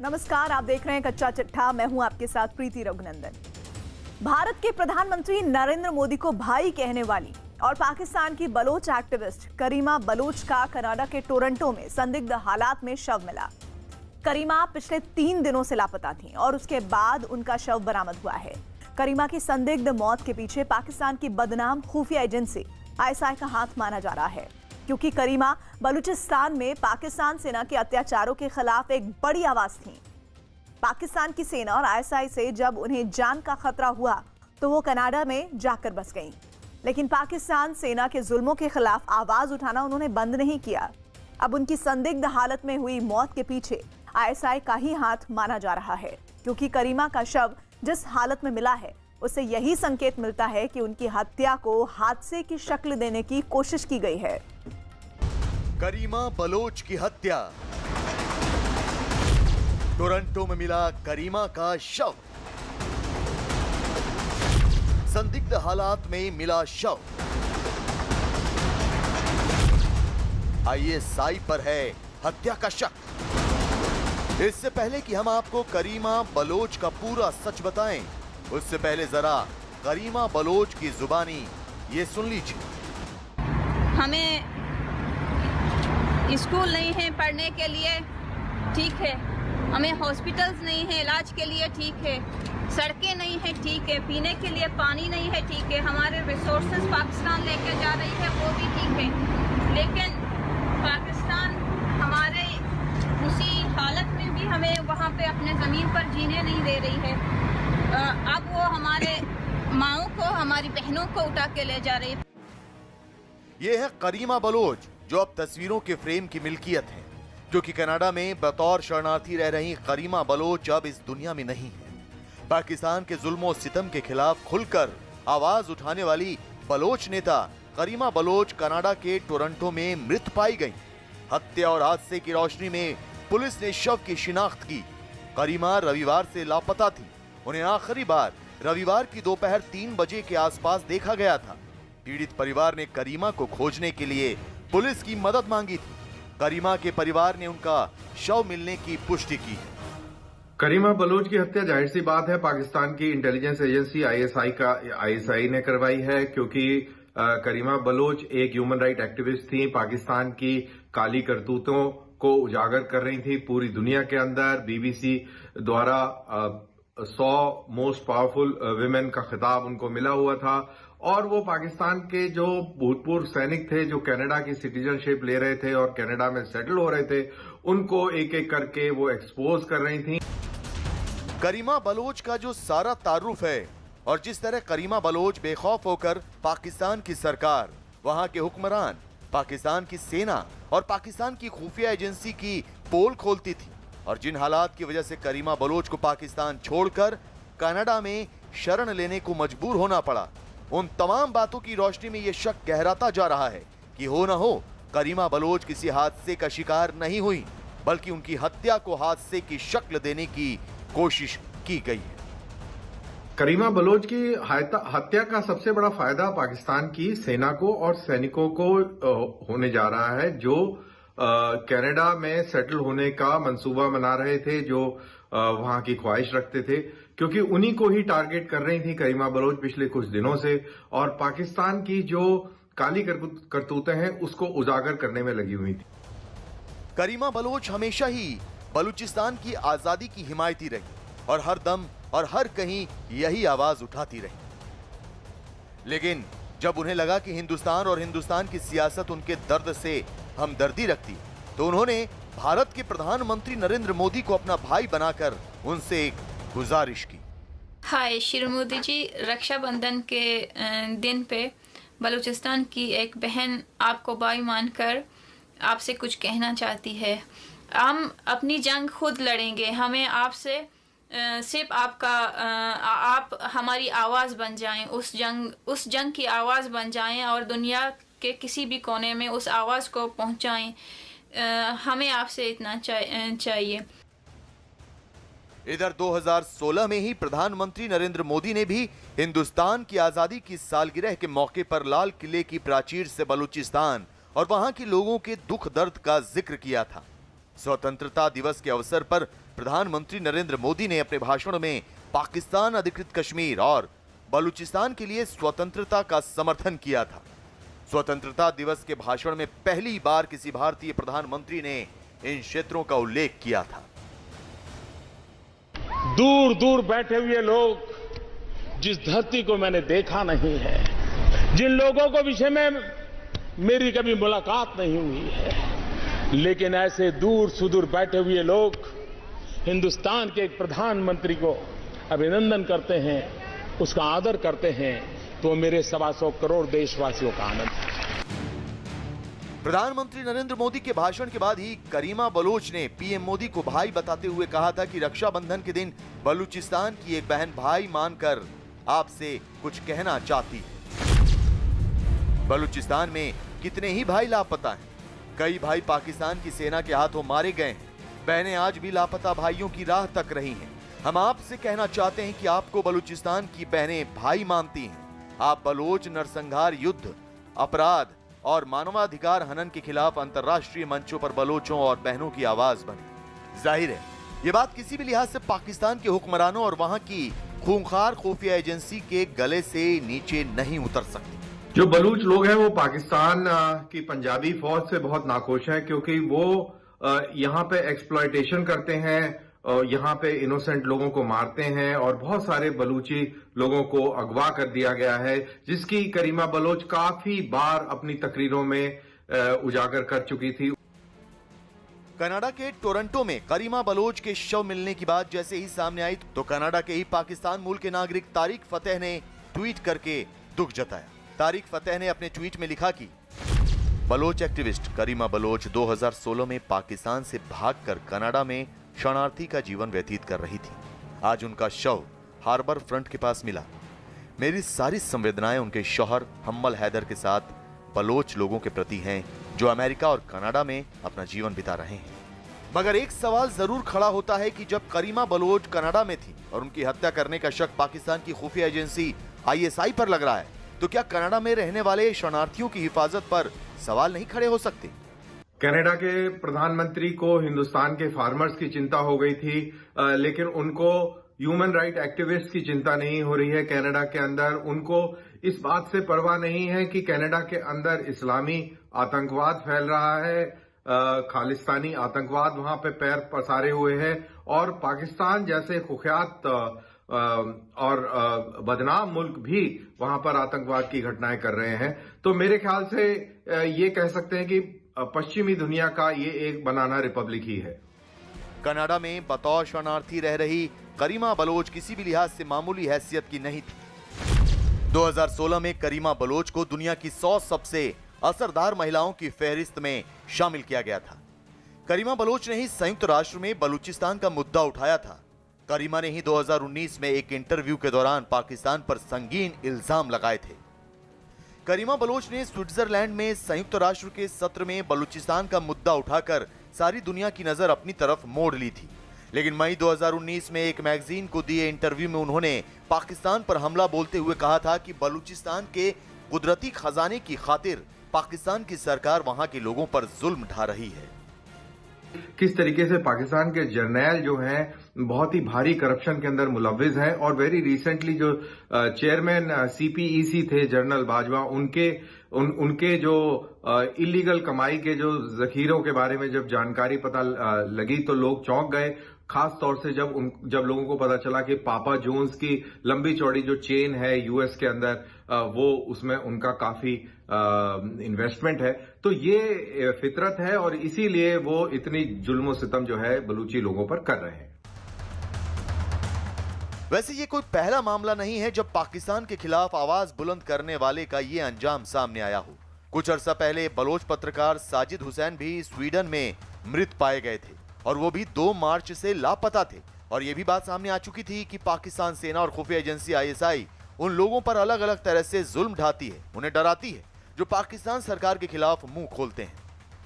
नमस्कार, आप देख रहे हैं कच्चा चिट्ठा। मैं हूं आपके साथ प्रीति रघुनंदन। भारत के प्रधानमंत्री नरेंद्र मोदी को भाई कहने वाली और पाकिस्तान की बलोच एक्टिविस्ट करीमा बलोच का कनाडा के टोरंटो में संदिग्ध हालात में शव मिला। करीमा पिछले 3 दिनों से लापता थीं और उसके बाद उनका शव बरामद हुआ है। करीमा की संदिग्ध मौत के पीछे पाकिस्तान की बदनाम खुफिया एजेंसी आईएसआई का हाथ माना जा रहा है, क्योंकि करीमा बलूचिस्तान में पाकिस्तान सेना के अत्याचारों के खिलाफ एक बड़ी आवाज थी। पाकिस्तान की सेना और आईएसआई से जब उन्हें जान का खतरा हुआ तो वो कनाडा में जाकर बस गईं। लेकिन पाकिस्तान सेना के जुल्मों के खिलाफ आवाज उठाना उन्होंने बंद नहीं किया। अब उनकी संदिग्ध हालत में हुई मौत के पीछे आईएसआई का ही हाथ माना जा रहा है, क्योंकि करीमा का शव जिस हालत में मिला है उससे यही संकेत मिलता है कि उनकी हत्या को हादसे की शक्ल देने की कोशिश की गई है। करीमा बलोच की हत्या। टोरंटो में मिला करीमा का शव। संदिग्ध हालात में मिला शव। आईएसआई पर है हत्या का शक। इससे पहले कि हम आपको करीमा बलोच का पूरा सच बताएं, उससे पहले जरा करीमा बलोच की जुबानी ये सुन लीजिए। हमें स्कूल नहीं है पढ़ने के लिए, ठीक है। हमें हॉस्पिटल्स नहीं है इलाज के लिए, ठीक है। सड़कें नहीं है, ठीक है। पीने के लिए पानी नहीं है, ठीक है। हमारे रिसोर्सेज पाकिस्तान लेकर जा रही है, वो भी ठीक है। लेकिन पाकिस्तान हमारे उसी हालत में भी हमें वहाँ पे अपने ज़मीन पर जीने नहीं दे रही है। अब वो हमारे माओं को, हमारी बहनों को उठा के ले जा रही है। ये है करीमा बलोच, जो अब तस्वीरों के फ्रेम की मिल्कियत है, जो कि कनाडा में बतौर शरणार्थी रह रही करीमा बलोच अब इस दुनिया में नहीं है। पाकिस्तान के जुल्म और सितम के खिलाफ खुलकर आवाज उठाने वाली बलोच नेता करीमा बलोच कनाडा के टोरंटो में मृत पाई गई। हत्या और हादसे की रोशनी में पुलिस ने शव की शिनाख्त की। करीमा रविवार से लापता थी। उन्हें आखिरी बार रविवार की दोपहर 3 बजे के आसपास देखा गया था। पीड़ित परिवार ने करीमा को खोजने के लिए पुलिस की मदद मांगी थी। करीमा के परिवार ने उनका शव मिलने की पुष्टि की। करीमा बलोच की हत्या जाहिर सी बात है पाकिस्तान की इंटेलिजेंस एजेंसी आईएसआई ने करवाई है, क्योंकि करीमा बलोच एक ह्यूमन राइट एक्टिविस्ट थी। पाकिस्तान की काली करतूतों को उजागर कर रही थी पूरी दुनिया के अंदर। बीबीसी द्वारा 100 मोस्ट पावरफुल विमेन का खिताब उनको मिला हुआ था, और वो पाकिस्तान के जो भूतपूर्व सैनिक थे जो कनाडा की सिटीजनशिप ले रहे थे और कनाडा में सेटल हो रहे थे, उनको एक एक करके वो एक्सपोज कर रही थी। करीमा बलोच का जो सारा तारुफ है और जिस तरह करीमा बलोच बेखौफ होकर पाकिस्तान की सरकार, वहां के हुक्मरान, पाकिस्तान की सेना और पाकिस्तान की खुफिया एजेंसी की पोल खोलती थी, और जिन हालात की वजह से करीमा बलोच को पाकिस्तान छोड़कर कनाडा में शरण लेने को मजबूर होना पड़ा, उन तमाम बातों की रोशनी में यह शक गहराता जा रहा है कि हो न हो करीमा बलोच किसी हादसे का शिकार नहीं हुई, बल्कि उनकी हत्या को हादसे की शक्ल देने की कोशिश की गई है। करीमा बलोच की हत्या का सबसे बड़ा फायदा पाकिस्तान की सेना को और सैनिकों को होने जा रहा है, जो कनाडा में सेटल होने का मंसूबा बना रहे थे, जो वहां की ख्वाहिश रखते थे, क्योंकि उन्हीं को ही टारगेट कर रही थी करीमा बलोच पिछले कुछ दिनों से, और पाकिस्तान की जो काली करतूतें हैं उसको उजागर करने में लगी हुई थी। करीमा बलोच हमेशा ही बलूचिस्तान की आजादी की हिमायती रही और हर दम और हर कहीं यही आवाज उठाती रही। लेकिन जब उन्हें लगा कि हिंदुस्तान और हिंदुस्तान की सियासत उनके दर्द से हमदर्दी रखती, तो उन्होंने भारत के प्रधानमंत्री नरेंद्र मोदी को अपना भाई बनाकर उनसे एक गुजारिश की। हाय श्री मोदी जी, रक्षाबंधन के दिन पे बलूचिस्तान की एक बहन आपको भाई मानकर आपसे कुछ कहना चाहती है। हम अपनी जंग खुद लड़ेंगे। हमें आपसे सिर्फ आप हमारी आवाज़ बन जाएं, उस जंग की आवाज़ बन जाएं और दुनिया के किसी भी कोने में उस आवाज़ को पहुंचाएं। हमें आपसे इतना चाहिए। इधर 2016 में ही प्रधानमंत्री नरेंद्र मोदी ने भी हिंदुस्तान की आजादी की सालगिरह के मौके पर लाल किले की प्राचीर से बलूचिस्तान और वहां के लोगों के दुख दर्द का जिक्र किया था। स्वतंत्रता दिवस के अवसर पर प्रधानमंत्री नरेंद्र मोदी ने अपने भाषण में पाकिस्तान अधिकृत कश्मीर और बलूचिस्तान के लिए स्वतंत्रता का समर्थन किया था। स्वतंत्रता दिवस के भाषण में पहली बार किसी भारतीय प्रधानमंत्री ने इन क्षेत्रों का उल्लेख किया था। दूर दूर बैठे हुए लोग, जिस धरती को मैंने देखा नहीं है, जिन लोगों को विषय में मेरी कभी मुलाकात नहीं हुई है, लेकिन ऐसे दूर सुदूर बैठे हुए लोग हिंदुस्तान के एक प्रधानमंत्री को अभिनंदन करते हैं, उसका आदर करते हैं, तो मेरे 125 करोड़ देशवासियों का आनंद है। प्रधानमंत्री नरेंद्र मोदी के भाषण के बाद ही करीमा बलोच ने पीएम मोदी को भाई बताते हुए कहा था कि रक्षाबंधन के दिन बलूचिस्तान की एक बहन भाई मानकर आपसे कुछ कहना चाहती है। बलूचिस्तान में कितने ही भाई लापता हैं। कई भाई पाकिस्तान की सेना के हाथों मारे गए हैं। बहनें आज भी लापता भाइयों की राह तक रही हैं। हम आपसे कहना चाहते हैं कि आपको बलूचिस्तान की बहनें भाई मानती हैं। आप बलोच नरसंहार युद्ध, अपराध और मानवाधिकार हनन के खिलाफ अंतर्राष्ट्रीय मंचों पर बलोचों और बहनों की आवाज बने। जाहिर है ये बात किसी भी लिहाज से पाकिस्तान के हुक्मरानों और वहां की खूंखार खुफिया एजेंसी के गले से नीचे नहीं उतर सकती। जो बलूच लोग हैं वो पाकिस्तान की पंजाबी फौज से बहुत नाखुश हैं, क्योंकि वो यहाँ पे एक्सप्लॉयटेशन करते हैं, यहाँ पे इनोसेंट लोगों को मारते हैं और बहुत सारे बलूची लोगों को अगवा कर दिया गया है, जिसकी करीमा बलोच काफी बार अपनी तकरीरों में उजागर कर चुकी थी। कनाडा के टोरंटो में करीमा बलोच के शव मिलने की बात जैसे ही सामने आई तो कनाडा के ही पाकिस्तान मूल के नागरिक तारिक फतेह ने ट्वीट करके दुख जताया। तारिक फतेह ने अपने ट्वीट में लिखा कि बलोच एक्टिविस्ट करीमा बलोच 2016 में पाकिस्तान से भागकर कनाडा में शरणार्थी का जीवन व्यतीत कर रही थी। आज उनका शव हार्बर फ्रंट के पास मिला। मेरी सारी संवेदनाएं उनके शौहर हम्मल हैदर के साथ बलोच लोगों के प्रति हैं जो अमेरिका और कनाडा में अपना जीवन बिता रहे हैं। मगर एक सवाल जरूर खड़ा होता है कि जब करीमा बलोच कनाडा में थी और उनकी हत्या करने का शक पाकिस्तान की खुफिया एजेंसी ISI पर लग रहा है, तो क्या कनाडा में रहने वाले शरणार्थियों की हिफाजत पर सवाल नहीं खड़े हो सकते? कनाडा के प्रधानमंत्री को हिंदुस्तान के फार्मर्स की चिंता हो गई थी, लेकिन उनको ह्यूमन राइट एक्टिविस्ट की चिंता नहीं हो रही है। कनाडा के अंदर उनको इस बात से परवाह नहीं है कि कनाडा के अंदर इस्लामी आतंकवाद फैल रहा है, खालिस्तानी आतंकवाद वहां पे पैर पसारे हुए हैं और पाकिस्तान जैसे कुख्यात और बदनाम मुल्क भी वहां पर आतंकवाद की घटनाएं कर रहे हैं। तो मेरे ख्याल से ये कह सकते हैं कि पश्चिमी दुनिया का ये एक बनाना रिपब्लिक ही है। कनाडा में बतौर शरणार्थी रह रही करीमा बलोच किसी भी लिहाज से मामूली हैसियत की नहीं थी। 2016 में करीमा बलोच को दुनिया की 100 सबसे असरदार महिलाओं की फहरिस्त में शामिल किया गया था। करीमा बलोच ने ही संयुक्त राष्ट्र में बलूचिस्तान का मुद्दा उठाया था। करीमा ने ही 2019 में एक इंटरव्यू के दौरान पाकिस्तान पर संगीन इल्जाम लगाए थे। करीमा बलोच ने स्विट्जरलैंड में संयुक्त राष्ट्र के सत्र में बलूचिस्तान का मुद्दा उठाकर सारी दुनिया की नजर अपनी तरफ मोड़ ली थी। लेकिन मई 2019 में एक मैगजीन को दिए इंटरव्यू में उन्होंने पाकिस्तान पर हमला बोलते हुए कहा था कि बलूचिस्तान के कुदरती खजाने की खातिर पाकिस्तान की सरकार वहां के लोगों पर जुल्म ढा रही है। किस तरीके से पाकिस्तान के जर्नैल जो हैं बहुत ही भारी करप्शन के अंदर मुलव्विज हैं और वेरी रिसेंटली जो चेयरमैन CPEC थे जनरल बाजवा, उनके जो इलीगल कमाई के जो जखीरों के बारे में जब जानकारी पता लगी तो लोग चौंक गए। खास तौर से जब लोगों को पता चला कि पापा जोन्स की लंबी चौड़ी जो चेन है US के अंदर वो उसमें उनका काफी इन्वेस्टमेंट है, तो ये फितरत है और इसीलिए वो इतनी जुल्म और सितम जो है बलूची लोगों पर कर रहे हैं। वैसे ये कोई पहला मामला नहीं है जब पाकिस्तान के खिलाफ आवाज बुलंद करने वाले का ये अंजाम सामने आया हो। कुछ अरसा पहले बलोच पत्रकार साजिद हुसैन भी स्वीडन में मृत पाए गए थे और वो भी 2 मार्च से लापता थे। और ये भी बात सामने आ चुकी थी कि पाकिस्तान सेना और खुफिया एजेंसी ISI उन लोगों पर अलग अलग तरह से जुल्म ढाती है, उन्हें डराती है, जो पाकिस्तान सरकार के खिलाफ मुंह खोलते हैं।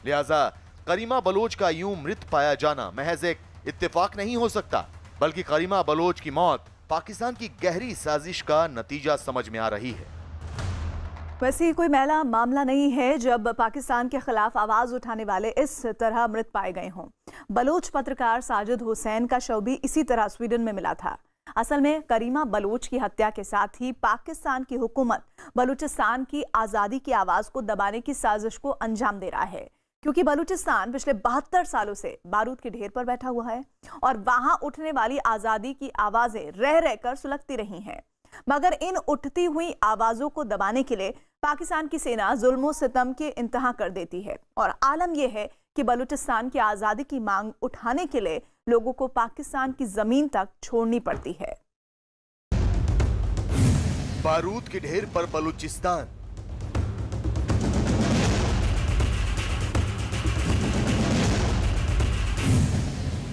लिहाजा करीमा बलोच का यूं मृत पाया जाना महज एक इत्तेफाक नहीं हो सकता, बल्कि करीमा बलोच की मौत पाकिस्तान की गहरी साजिश का नतीजा समझ में आ रही है। वैसे ही कोई महिला मामला नहीं है जब पाकिस्तान के खिलाफ आवाज उठाने वाले इस तरह मृत पाए गए हों। बलोच पत्रकार साजिद हुसैन का शव भी इसी तरह स्वीडन में मिला था। असल में करीमा बलोच की हत्या के साथ ही पाकिस्तान की हुकूमत बलूचिस्तान की आज़ादी की आवाज को दबाने की साजिश को अंजाम दे रहा है, क्योंकि बलूचिस्तान पिछले 72 सालों से बारूद के ढेर पर बैठा हुआ है और वहां उठने वाली आज़ादी की आवाजें रह रहकर सुलगती रही हैं। मगर इन उठती हुई आवाजों को दबाने के लिए पाकिस्तान की सेना जुल्म सितम के इंतहा कर देती है और आलम यह है कि बलूचिस्तान की आज़ादी की मांग उठाने के लिए लोगों को पाकिस्तान की जमीन तक छोड़नी पड़ती है। बारूद के ढेर पर बलूचिस्तान,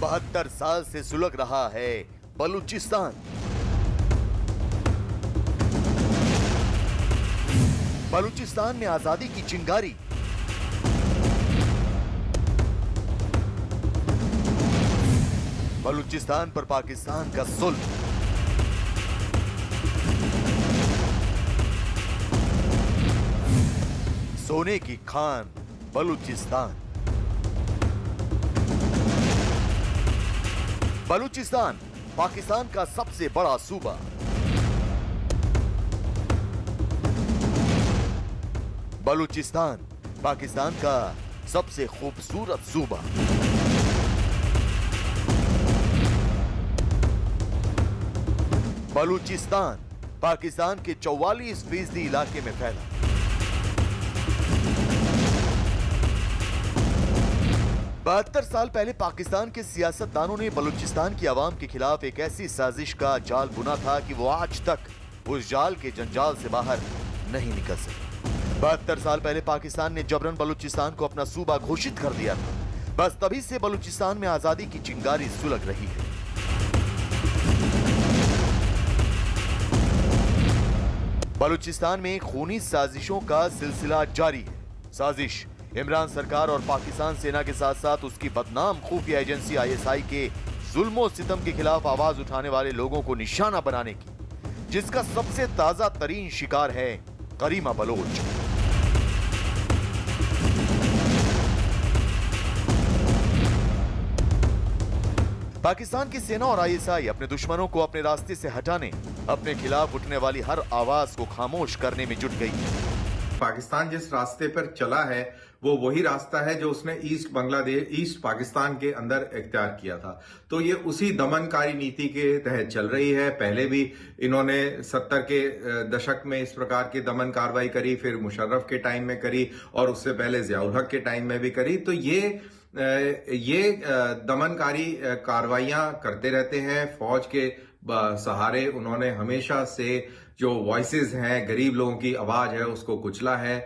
बहत्तर साल से सुलग रहा है बलूचिस्तान। बलूचिस्तान में आजादी की चिंगारी, बलूचिस्तान पर पाकिस्तान का जुल्म, सोने की खान बलूचिस्तान। बलूचिस्तान पाकिस्तान का सबसे बड़ा सूबा, बलूचिस्तान पाकिस्तान का सबसे खूबसूरत सूबा। बलूचिस्तान पाकिस्तान के 44% इलाके में फैला। बहत्तर साल पहले पाकिस्तान के सियासतदानों ने बलूचिस्तान की आवाम के खिलाफ एक ऐसी साजिश का जाल बुना था कि वो आज तक उस जाल के जंजाल से बाहर नहीं निकल सके। 72 साल पहले पाकिस्तान ने जबरन बलूचिस्तान को अपना सूबा घोषित कर दिया था। बस तभी से बलूचिस्तान में आजादी की चिंगारी सुलग रही है। बलूचिस्तान में खूनी साजिशों का सिलसिला जारी है। साजिश इमरान सरकार और पाकिस्तान सेना के साथ साथ उसकी बदनाम खुफिया एजेंसी ISI के जुल्मों सितम के खिलाफ आवाज उठाने वाले लोगों को निशाना बनाने की, जिसका सबसे ताजा तरीन शिकार है करीमा बलोच। पाकिस्तान की सेना और ISI अपने दुश्मनों को अपने रास्ते से हटाने, अपने खिलाफ उठने वाली हर आवाज को खामोश करने में जुट गई। पाकिस्तान जिस रास्ते पर चला है वो वही रास्ता है जो उसने ईस्ट पाकिस्तान के अंदर इख्तियार किया था। तो ये उसी दमनकारी नीति के तहत चल रही है। पहले भी इन्होंने 70 के दशक में इस प्रकार की दमन कार्रवाई करी, फिर मुशर्रफ के टाइम में करी और उससे पहले ज़ियाउल हक के टाइम में भी करी। तो ये दमनकारी कार्रवाइयां करते रहते हैं। फौज के सहारे उन्होंने हमेशा से जो वॉइसेस हैं, गरीब लोगों की आवाज है, उसको कुचला है।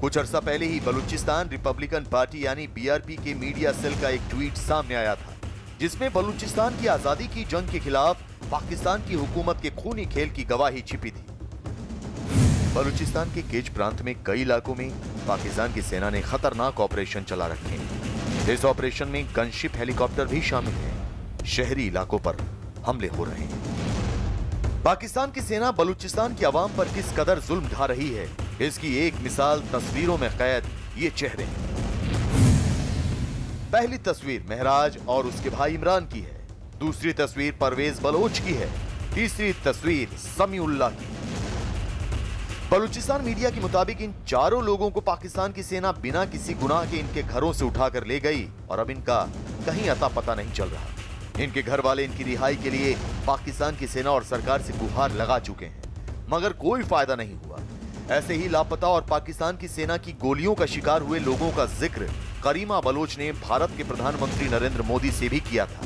कुछ अरसा पहले ही बलूचिस्तान रिपब्लिकन पार्टी यानी BRP के मीडिया सेल का एक ट्वीट सामने आया था, जिसमें बलूचिस्तान की आजादी की जंग के खिलाफ पाकिस्तान की हुकूमत के खूनी खेल की गवाही छिपी थी। बलूचिस्तान के केज प्रांत में कई इलाकों में पाकिस्तान की सेना ने खतरनाक ऑपरेशन चला रखे हैं। इस ऑपरेशन में गनशिप हेलीकॉप्टर भी शामिल है। शहरी इलाकों पर हमले हो रहे हैं। पाकिस्तान की सेना बलूचिस्तान की आवाम पर किस कदर जुल्म ढा रही है, इसकी एक मिसाल तस्वीरों में कैद ये चेहरे हैं। पहली तस्वीर महराज और उसके भाई इमरान की है, दूसरी तस्वीर परवेज बलोच की है, तीसरी तस्वीर समीउल्लाह की। बलूचिस्तान मीडिया के मुताबिक इन चारों लोगों को पाकिस्तान की सेना बिना किसी गुनाह के इनके घरों से उठाकर ले गई और अब इनका कहीं अता पता नहीं चल रहा। इनके घर वाले इनकी रिहाई के लिए पाकिस्तान की सेना और सरकार से गुहार लगा चुके हैं, मगर कोई फायदा नहीं हुआ। ऐसे ही लापता और पाकिस्तान की सेना की गोलियों का शिकार हुए लोगों का जिक्र करीमा बलोच ने भारत के प्रधानमंत्री नरेंद्र मोदी से भी किया था।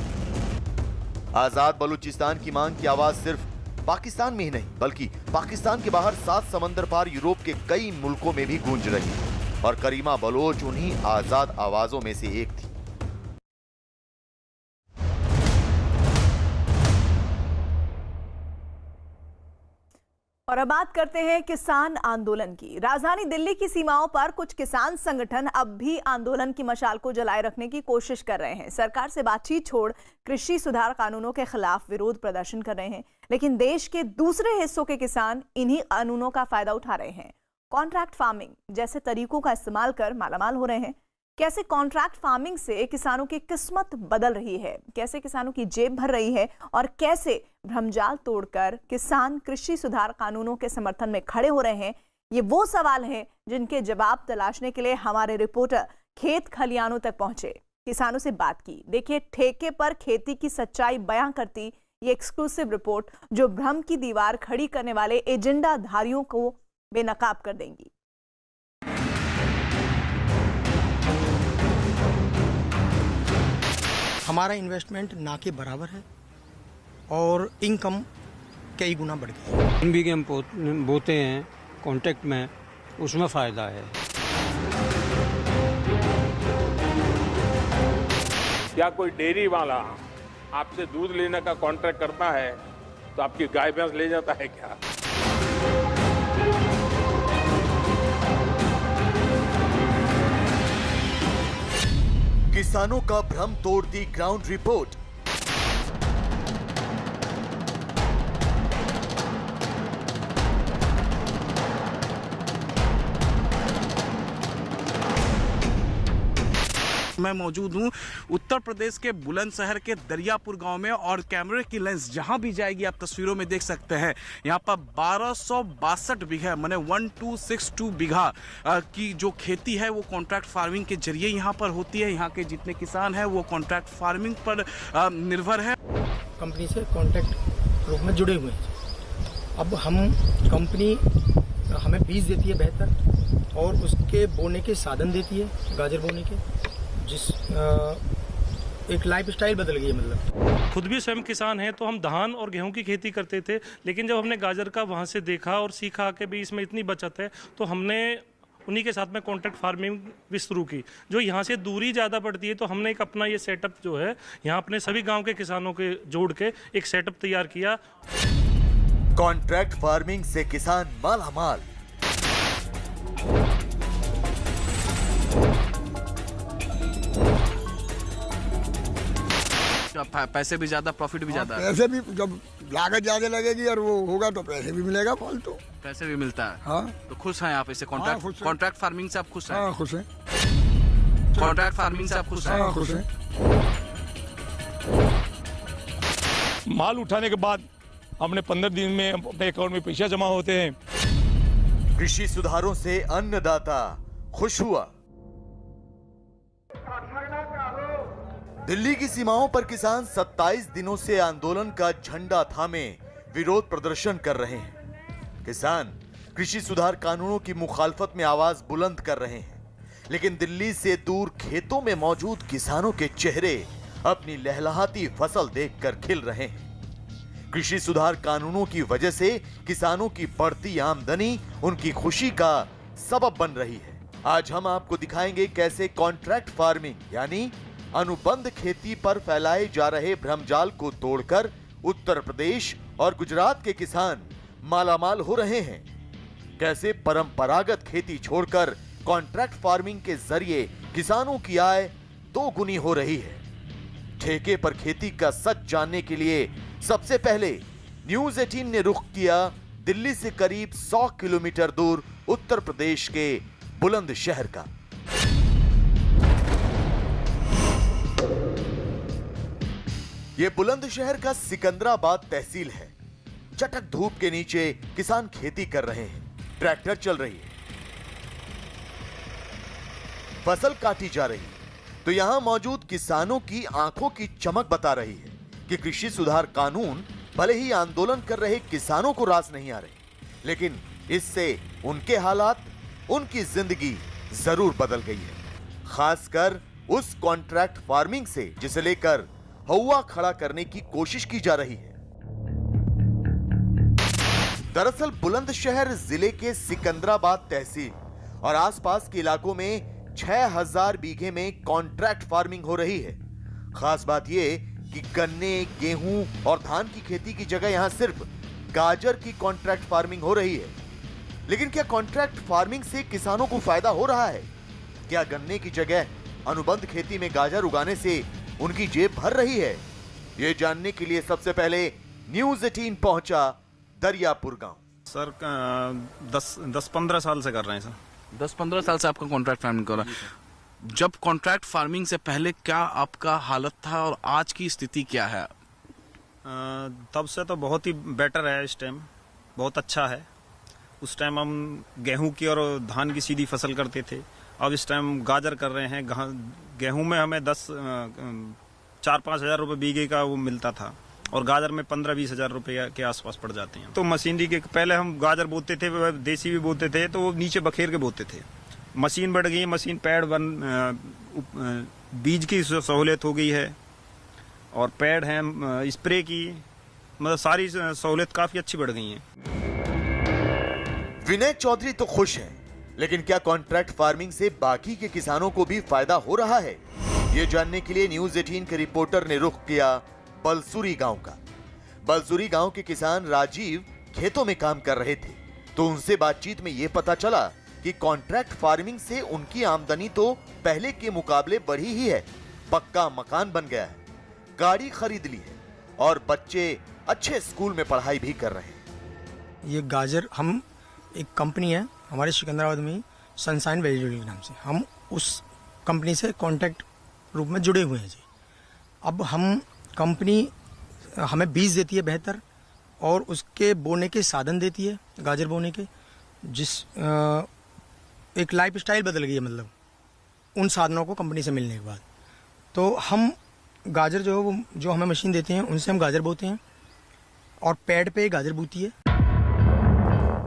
आजाद बलूचिस्तान की मांग की आवाज सिर्फ पाकिस्तान में ही नहीं बल्कि पाकिस्तान के बाहर 7 समंदर पार यूरोप के कई मुल्कों में भी गूंज रही है और करीमा बलोच उन्हीं आजाद आवाजों में से एक थी। और अब बात करते हैं किसान आंदोलन की। राजधानी दिल्ली की सीमाओं पर कुछ किसान संगठन अब भी आंदोलन की मशाल को जलाए रखने की कोशिश कर रहे हैं। सरकार से बातचीत छोड़ कृषि सुधार कानूनों के खिलाफ विरोध प्रदर्शन कर रहे हैं, लेकिन देश के दूसरे हिस्सों के किसान इन्हीं कानूनों का फायदा उठा रहे हैं। कॉन्ट्रैक्ट फार्मिंग जैसे तरीकों का इस्तेमाल कर मालामाल हो रहे हैं। कैसे कॉन्ट्रैक्ट फार्मिंग से किसानों की किस्मत बदल रही है, कैसे किसानों की जेब भर रही है और कैसे भ्रमजाल तोड़कर किसान कृषि सुधार कानूनों के समर्थन में खड़े हो रहे हैं, ये वो सवाल हैं जिनके जवाब तलाशने के लिए हमारे रिपोर्टर खेत खलियानों तक पहुंचे, किसानों से बात की। देखिए ठेके पर खेती की सच्चाई बयां करती ये एक्सक्लूसिव रिपोर्ट जो भ्रम की दीवार खड़ी करने वाले एजेंडाधारियों को बेनकाब कर देंगी। हमारा इन्वेस्टमेंट ना के बराबर है और इनकम कई गुना बढ़ गई है। 3 बीघे हम बोते हैं कॉन्ट्रैक्ट में, उसमें फ़ायदा है। क्या कोई डेयरी वाला आपसे दूध लेने का कॉन्ट्रैक्ट करता है तो आपकी गाय भैंस ले जाता है क्या? किसानों का भ्रम तोड़ती ग्राउंड रिपोर्ट। मैं मौजूद हूं उत्तर प्रदेश के बुलंदशहर के दरियापुर गांव में और कैमरे की लेंस जहां भी जाएगी आप तस्वीरों में देख सकते हैं। यहां पर 1262 बीघा माने 1262 बीघा की जो खेती है वो कॉन्ट्रैक्ट फार्मिंग के जरिए यहां पर होती है। यहां के जितने किसान हैं वो कॉन्ट्रैक्ट फार्मिंग पर निर्भर है। कंपनी से कॉन्ट्रैक्ट रूप में जुड़े हुए हैं। अब हम कंपनी हमें बीज देती है बेहतर और उसके बोने के साधन देती है, गाजर बोने के, जिस एक लाइफस्टाइल बदल गई है। मतलब खुद भी स्वयं किसान हैं तो हम धान और गेहूं की खेती करते थे, लेकिन जब हमने गाजर का वहां से देखा और सीखा कि भी इसमें इतनी बचत है तो हमने उन्हीं के साथ में कॉन्ट्रैक्ट फार्मिंग भी शुरू की। जो यहाँ से दूरी ज़्यादा पड़ती है तो हमने एक अपना ये सेटअप जो है यहाँ अपने सभी गाँव के किसानों के जोड़ के एक सेटअप तैयार किया। कॉन्ट्रैक्ट फार्मिंग से किसान मालामाल। पैसे भी ज्यादा, प्रॉफिट भी ज्यादा। पैसे भी जब लागत ज्यादा लगेगी और वो होगा तो पैसे भी मिलेगा, फालतू पैसे भी मिलता है। हाँ, तो खुश हैं आप इससे? कॉन्ट्रैक्ट फार्मिंग से आप खुश हैं? हाँ खुश हैं। कॉन्ट्रैक्ट फार्मिंग से आप खुश हैं? हाँ खुश हैं। माल उठाने के बाद हमने 15 दिन में अपने अकाउंट में पैसा जमा होते हैं। कृषि सुधारों से अन्नदाता खुश हुआ। दिल्ली की सीमाओं पर किसान 27 दिनों से आंदोलन का झंडा थामे विरोध प्रदर्शन कर रहे हैं। किसान कृषि सुधार कानूनों की मुखालफत में आवाज बुलंद कर रहे हैं, लेकिन दिल्ली से दूर खेतों में मौजूद किसानों के चेहरे अपनी लहलहाती फसल देखकर खिल रहे हैं। कृषि सुधार कानूनों की वजह से किसानों की बढ़ती आमदनी उनकी खुशी का सबब बन रही है। आज हम आपको दिखाएंगे कैसे कॉन्ट्रैक्ट फार्मिंग यानी अनुबंध खेती पर फैलाए जा रहे भ्रमजाल को तोड़कर उत्तर प्रदेश और गुजरात के किसान मालामाल हो रहे हैं। कैसे परंपरागत खेती छोड़कर कॉन्ट्रैक्ट फार्मिंग के जरिए किसानों की आय 2 गुनी हो रही है। ठेके पर खेती का सच जानने के लिए सबसे पहले न्यूज 18 ने रुख किया दिल्ली से करीब 100 किलोमीटर दूर उत्तर प्रदेश के बुलंदशहर का। यह बुलंदशहर का सिकंदराबाद तहसील है। चटक धूप के नीचे किसान खेती कर रहे हैं, ट्रैक्टर चल रही है, फसल काटी जा रही है। तो यहां मौजूद किसानों की आंखों की चमक बता रही है कि कृषि सुधार कानून भले ही आंदोलन कर रहे किसानों को रास नहीं आ रहे, लेकिन इससे उनके हालात, उनकी जिंदगी जरूर बदल गई है। खासकर उस कॉन्ट्रैक्ट फार्मिंग से जिसे लेकर हौवा खड़ा करने की कोशिश की जा रही है। दरअसल बुलंदशहर जिले के सिकंदराबाद तहसील और आसपास के इलाकों में 6000 बीघे में कॉन्ट्रैक्ट फार्मिंग हो रही है। खास बात यह कि गन्ने, गेहूं और धान की खेती की जगह यहां सिर्फ गाजर की कॉन्ट्रैक्ट फार्मिंग हो रही है। लेकिन क्या कॉन्ट्रैक्ट फार्मिंग से किसानों को फायदा हो रहा है? क्या गन्ने की जगह अनुबंध खेती में गाजर उगाने से उनकी जेब भर रही है? ये जानने के लिए सबसे पहले न्यूज 18 पहुंचा दरियापुर गांव। सर 10-15 साल से कर रहे हैं सर। 10-15 साल से आपका कॉन्ट्रैक्ट फार्मिंग कर रहा है। जब कॉन्ट्रैक्ट फार्मिंग से पहले क्या आपका हालत था और आज की स्थिति क्या है? तब से तो बहुत ही बेटर है, इस टाइम बहुत अच्छा है। उस टाइम हम गेहूं की और धान की सीधी फसल करते थे, अब इस टाइम गाजर कर रहे हैं। गेहूं में हमें 4-5 हज़ार रुपये बीघे का वो मिलता था और गाजर में 15-20 हज़ार रुपये के आसपास पड़ जाते हैं। तो मशीनरी के पहले हम गाजर बोते थे, देसी भी बोते थे, तो वो नीचे बखेर के बोते थे। मशीन बढ़ गई, मशीन पैड बीज की सहूलियत हो गई है और पैड है स्प्रे की, मतलब सारी सहूलियत काफ़ी अच्छी बढ़ गई है। विनय चौधरी तो खुश हैं, लेकिन क्या कॉन्ट्रैक्ट फार्मिंग से बाकी के किसानों को भी फायदा हो रहा है? ये जानने के लिए न्यूज़ 18 के रिपोर्टर ने रुख किया बलसूरी गांव का। बलसूरी गांव के किसान राजीव खेतों में काम कर रहे थे, तो उनसे बातचीत में ये पता चला कि कॉन्ट्रैक्ट फार्मिंग से उनकी आमदनी तो पहले के मुकाबले बढ़ी ही है। पक्का मकान बन गया है, गाड़ी खरीद ली है और बच्चे अच्छे स्कूल में पढ़ाई भी कर रहे हैं। ये गाजर, हम एक कंपनी है हमारे सिकंदराबाद में ही, सनशाइन वेजिटेबल के नाम से, हम उस कंपनी से कॉन्ट्रैक्ट रूप में जुड़े हुए हैं जी। अब हम कंपनी हमें बीज देती है बेहतर और उसके बोने के साधन देती है, गाजर बोने के, जिस एक लाइफ स्टाइल बदल गई है, मतलब उन साधनों को कंपनी से मिलने के बाद। तो हम गाजर जो है वो जो हमें मशीन देते हैं उनसे हम गाजर बोते हैं और पैड पे गाजर बोती है।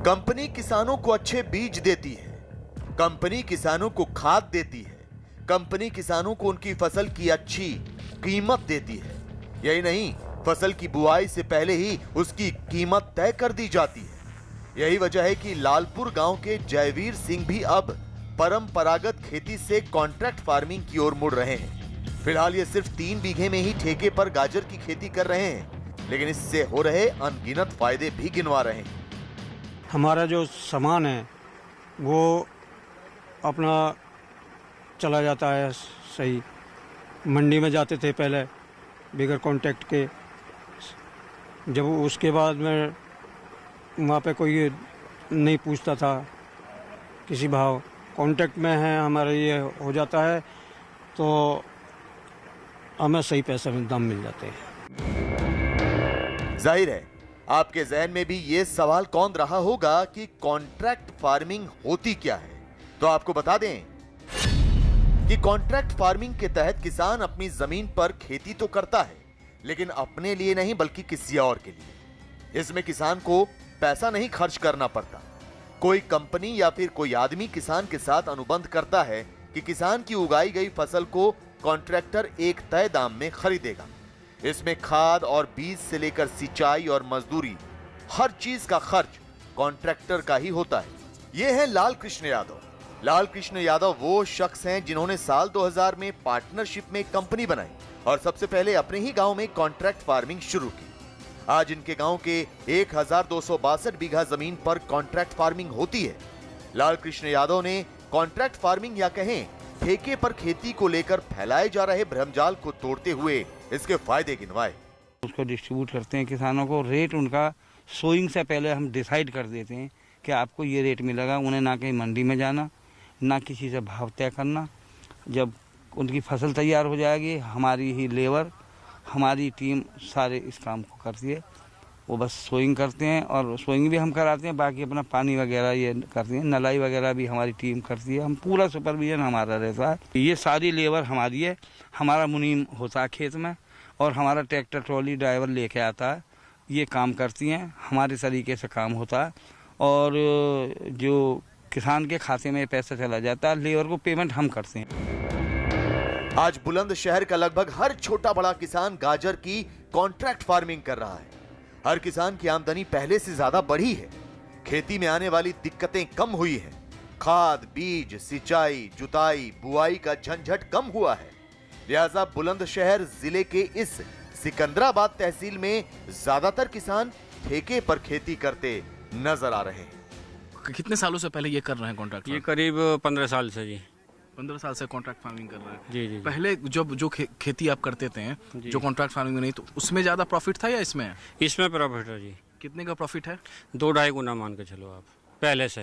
कंपनी किसानों को अच्छे बीज देती है, कंपनी किसानों को खाद देती है, कंपनी किसानों को उनकी फसल की अच्छी कीमत देती है। यही नहीं, फसल की बुआई से पहले ही उसकी कीमत तय कर दी जाती है। यही वजह है कि लालपुर गांव के जयवीर सिंह भी अब परंपरागत खेती से कॉन्ट्रैक्ट फार्मिंग की ओर मुड़ रहे हैं। फिलहाल ये सिर्फ 3 बीघे में ही ठेके पर गाजर की खेती कर रहे हैं, लेकिन इससे हो रहे अनगिनत फायदे भी गिनवा रहे हैं। हमारा जो सामान है वो अपना चला जाता है सही। मंडी में जाते थे पहले बगैर कॉन्टैक्ट के, जब उसके बाद में वहाँ पे कोई नहीं पूछता था किसी भाव, कॉन्टैक्ट में है हमारा ये हो जाता है तो हमें सही पैसे में दाम मिल जाते हैं। जाहिर है आपके जहन में भी ये सवाल कौन रहा होगा कि कॉन्ट्रैक्ट फार्मिंग होती क्या है। तो आपको बता दें कि कॉन्ट्रैक्ट फार्मिंग के तहत किसान अपनी जमीन पर खेती तो करता है, लेकिन अपने लिए नहीं बल्कि किसी और के लिए। इसमें किसान को पैसा नहीं खर्च करना पड़ता। कोई कंपनी या फिर कोई आदमी किसान के साथ अनुबंध करता है कि किसान की उगाई गई फसल को कॉन्ट्रैक्टर एक तय दाम में खरीदेगा। इसमें खाद और बीज से लेकर सिंचाई और मजदूरी, हर चीज का खर्च कॉन्ट्रैक्टर का ही होता है। ये है लाल कृष्ण यादव। लाल कृष्ण यादव वो शख्स हैं जिन्होंने साल 2000 में पार्टनरशिप में कंपनी बनाई और सबसे पहले अपने ही गांव में कॉन्ट्रैक्ट फार्मिंग शुरू की। आज इनके गांव के 1262 बीघा जमीन पर कॉन्ट्रैक्ट फार्मिंग होती है। लाल कृष्ण यादव ने कॉन्ट्रैक्ट फार्मिंग या कहें ठेके पर खेती को लेकर फैलाए जा रहे भ्रमजाल को तोड़ते हुए इसके फायदे गिनवाए। उसको डिस्ट्रीब्यूट करते हैं किसानों को, रेट उनका सोइंग से पहले हम डिसाइड कर देते हैं कि आपको ये रेट मिलेगा। उन्हें ना कहीं मंडी में जाना, ना किसी से भाव तय करना। जब उनकी फसल तैयार हो जाएगी, हमारी ही लेबर, हमारी टीम सारे इस काम को करती है। वो बस सोइंग करते हैं और सोइंग भी हम कराते हैं, बाकी अपना पानी वगैरह ये करते हैं, नलाई वगैरह भी हमारी टीम करती है। हम पूरा सुपरविजन हमारा रहता है। ये सारी लेबर हमारी है। हमारा मुनीम होता है खेत में और हमारा ट्रैक्टर ट्रॉली ड्राइवर लेके आता है। ये काम करती हैं, हमारे तरीके से काम होता है और जो किसान के खाते में पैसा चला जाता है, लेबर को पेमेंट हम करते हैं। आज बुलंदशहर का लगभग हर छोटा बड़ा किसान गाजर की कॉन्ट्रैक्ट फार्मिंग कर रहा है। हर किसान की आमदनी पहले से ज्यादा बढ़ी है। खेती में आने वाली दिक्कतें कम हुई हैं। खाद, बीज, सिंचाई, जुताई, बुआई का झंझट कम हुआ है। लिहाजा बुलंदशहर जिले के इस सिकंदराबाद तहसील में ज्यादातर किसान ठेके पर खेती करते नजर आ रहे हैं। कितने सालों से पहले ये कर रहे हैं कॉन्ट्रैक्ट? ये करीब 15 साल से जी। 15 साल से कॉन्ट्रैक्ट फार्मिंग कर रहे हैं। जी जी। पहले जो खेती आप करते थे, जो कॉन्ट्रैक्ट फार्मिंग में नहीं, तो उसमें ज्यादा प्रॉफिट था या इसमें? इसमें प्रॉफिट है जी। कितने का प्रॉफिट है? 2-2.5 गुना मान के चलो आप पहले से।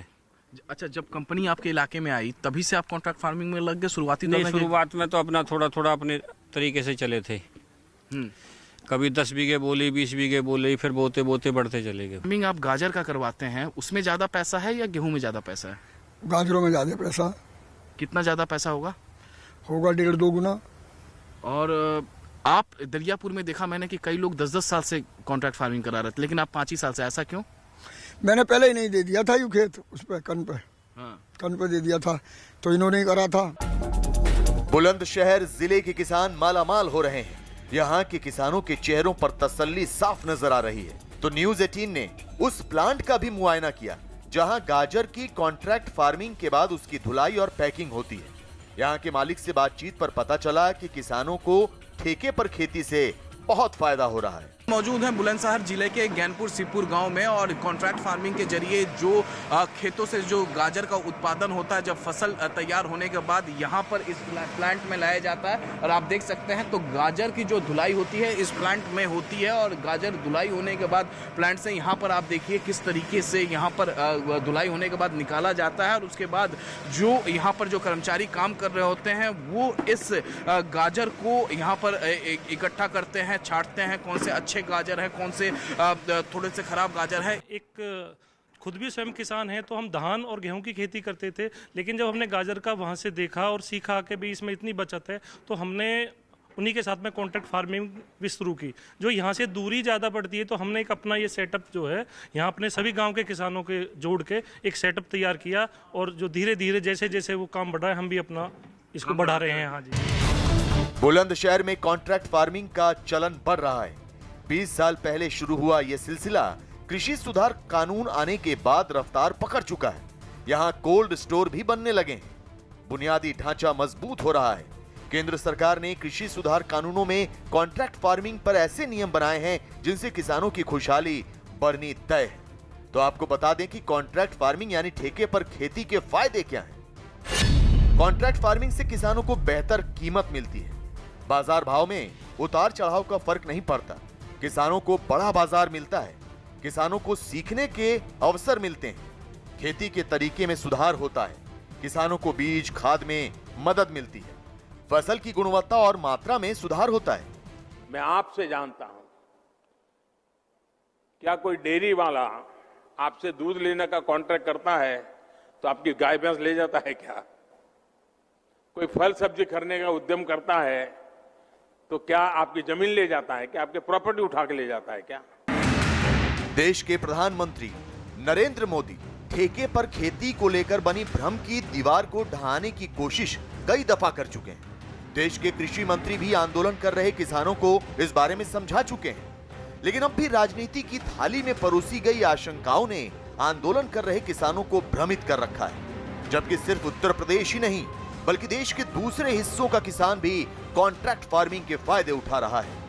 अच्छा, जब कंपनी आपके इलाके में आई तभी से आप कॉन्ट्रैक्ट फार्मिंग में लग गए? शुरुआती नहीं, शुरुआत में तो अपना थोड़ा थोड़ा अपने तरीके से चले थे। कभी 10 बीघे बोली, 20 बीघे बोली, फिर बोते बोते बढ़ते चले गए। फार्मिंग आप गाजर का करवाते हैं, उसमें ज्यादा पैसा है या गेहूं में ज्यादा पैसा है? गाजरों में ज्यादा पैसा। कितना ज्यादा पैसा होगा? होगा 1.5-2 गुना। और आप दरियापुर में देखा मैंने कि कई लोग 10-10 साल से कॉन्ट्रैक्ट फार्मिंग करा रहे थे, लेकिन आप 5 ही साल से, ऐसा क्यों? मैंने पहले ही नहीं दे दिया था, यू खेत उस पर कन पे दे दिया था, तो इन्होंने ही करा था। बुलंदशहर जिले के किसान मालामाल हो रहे हैं। यहाँ के किसानों के चेहरों पर तसल्ली साफ नजर आ रही है। तो न्यूज़ 18 ने उस प्लांट का भी मुआयना किया जहाँ गाजर की कॉन्ट्रैक्ट फार्मिंग के बाद उसकी धुलाई और पैकिंग होती है। यहाँ के मालिक से बातचीत पर पता चला कि किसानों को ठेके पर खेती से बहुत फायदा हो रहा है। मौजूद हैं बुलंदशहर जिले के ज्ञानपुर सीपुर गांव में, और कॉन्ट्रैक्ट फार्मिंग के जरिए जो खेतों से जो गाजर का उत्पादन होता है, जब फसल तैयार होने के बाद यहाँ पर इस प्लांट में लाया जाता है। और आप देख सकते हैं तो गाजर की जो धुलाई होती है इस प्लांट में होती है, और गाजर धुलाई होने के बाद प्लांट से यहाँ पर आप देखिए किस तरीके से यहाँ पर धुलाई होने के बाद निकाला जाता है। और उसके बाद जो यहाँ पर जो कर्मचारी काम कर रहे होते हैं वो इस गाजर को यहाँ पर इकट्ठा करते हैं, छांटते हैं कौन से अच्छे गाजर है, कौन से थोड़े से खराब गाजर है। एक खुद भी स्वयं किसान है, तो हम धान और गेहूं की खेती करते थे, लेकिन जब हमने गाजर का वहां से देखा और सीखा कि भी इसमें इतनी बचत है, तो हमने उन्हीं के साथ में कॉन्ट्रैक्ट फार्मिंग भी शुरू की। जो यहाँ से दूरी ज़्यादा पड़ती है, तो हमने एक अपना ये सेटअप जो है यहाँ अपने सभी गांव के किसानों के जोड़ के एक सेटअप तैयार किया, और जो धीरे धीरे जैसे जैसे वो काम बढ़ा है हम भी अपना इसको बढ़ा रहे हैं। हाँ जी, बुलंदशहर में कॉन्ट्रैक्ट फार्मिंग का चलन बढ़ रहा है। 20 साल पहले शुरू हुआ यह सिलसिला कृषि सुधार कानून आने के बाद रफ्तार पकड़ चुका है। यहाँ कोल्ड स्टोर भी बनने लगे हैं। बुनियादी ढांचा मजबूत हो रहा है। केंद्र सरकार ने कृषि सुधार कानूनों में कॉन्ट्रैक्ट फार्मिंग पर ऐसे नियम बनाए हैं जिनसे किसानों की खुशहाली बढ़नी तय है। तो आपको बता दें कि कॉन्ट्रैक्ट फार्मिंग यानी ठेके पर खेती के फायदे क्या हैं। कॉन्ट्रैक्ट फार्मिंग से किसानों को बेहतर कीमत मिलती है। बाजार भाव में उतार चढ़ाव का फर्क नहीं पड़ता। किसानों को बड़ा बाजार मिलता है। किसानों को सीखने के अवसर मिलते हैं। खेती के तरीके में सुधार होता है। किसानों को बीज खाद में मदद मिलती है। फसल की गुणवत्ता और मात्रा में सुधार होता है। मैं आपसे जानता हूं, क्या कोई डेयरी वाला आपसे दूध लेने का कॉन्ट्रैक्ट करता है तो आपकी गाय भैंस ले जाता है क्या? कोई फल सब्जी खरीदने का उद्यम करता है तो क्या आपकी जमीन ले जाता है? क्या आपके प्रॉपर्टी उठा के ले जाता है क्या? देश के प्रधानमंत्री नरेंद्र मोदी ठेके पर खेती को लेकर बनी भ्रम की दीवार को ढहाने की कोशिश कई दफा कर चुके हैं। देश के कृषि मंत्री भी आंदोलन कर रहे किसानों को इस बारे में समझा चुके हैं। लेकिन अब भी राजनीति की थाली में परोसी गई आशंकाओं ने आंदोलन कर रहे किसानों को भ्रमित कर रखा है। जबकि सिर्फ उत्तर प्रदेश ही नहीं बल्कि देश के दूसरे हिस्सों का किसान भी कॉन्ट्रैक्ट फार्मिंग के फायदे उठा रहा है।